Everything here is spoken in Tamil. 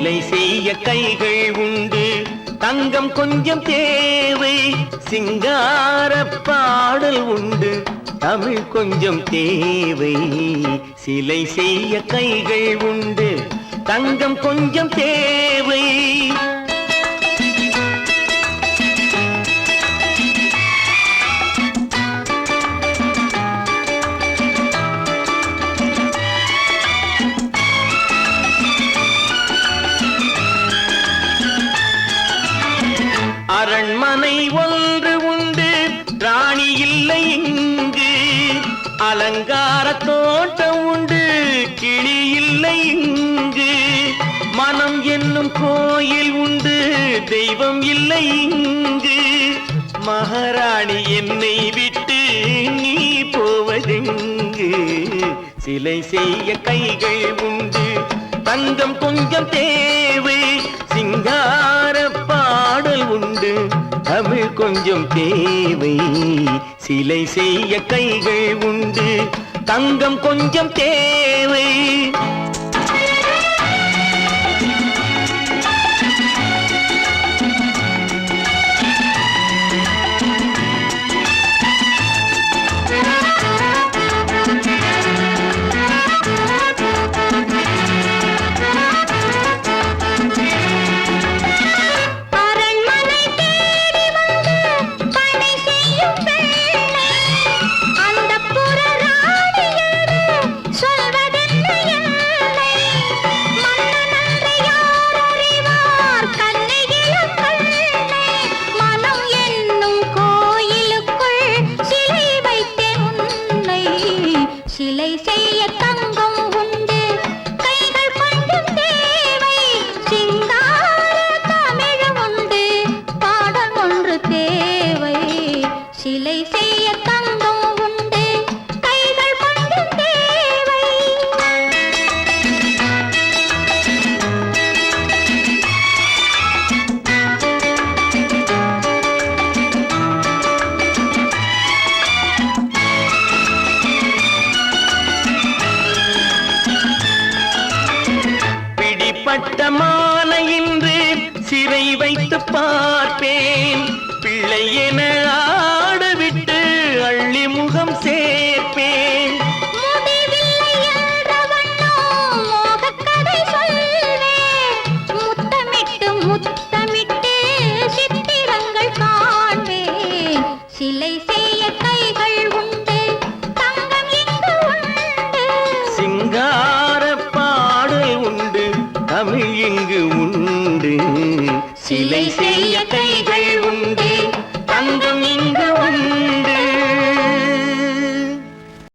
சிலை செய்ய கைகள் உண்டு, தங்கம் கொஞ்சம் தேவை. சிங்கார பாடல் உண்டு, தமிழ் கொஞ்சம் தேவை. சிலை செய்ய கைகள் உண்டு, தங்கம் கொஞ்சம் தேவை. அரண்மனை ஒன்று உண்டு, ராணி இல்லை இங்கு. அலங்கார தோட்டம் உண்டு, கிளி இல்லை இங்கு. மனம் என்னும் கோயில் உண்டு, தெய்வம் இல்லை இங்கு. மகாராணி என்னை விட்டு நீ போவதெங்கு? சிலை செய்ய கைகள் உண்டு, தங்கம் கொஞ்சம் தேவை. சிங்கார பாடல் உண்டு, தமிழ் கொஞ்சம் தேவை. சிலை செய்ய கைகள் உண்டு, தங்கம் கொஞ்சம் தேவை. சிலை செய்ய தங்கம் உண்டு, கைகள் கொஞ்சம் தேவை. சிங்கார தமிழ் உண்டு, பாடல் ஒன்று தேவை. சிலை செய்ய தங்கம் உண்டு, கைகள் கொஞ்சம் தேவை. பட்டமான இன்று சிறை வைத்து பார்ப்பேன். பிள்ளை என ஆடவிட்டு அள்ளி முகம் சேர்ப்பேன். முத்தமிட்டு முத்தமிட்டு சித்திரங்கள் காண்பேன். சிலை செய்ய கைகள் உண்டு, தங்கம் இங்கு உண்டு. சிங்கார பாடல் உண்டு, தமிழ் இங்கு உண்டு. சிலை செய்ய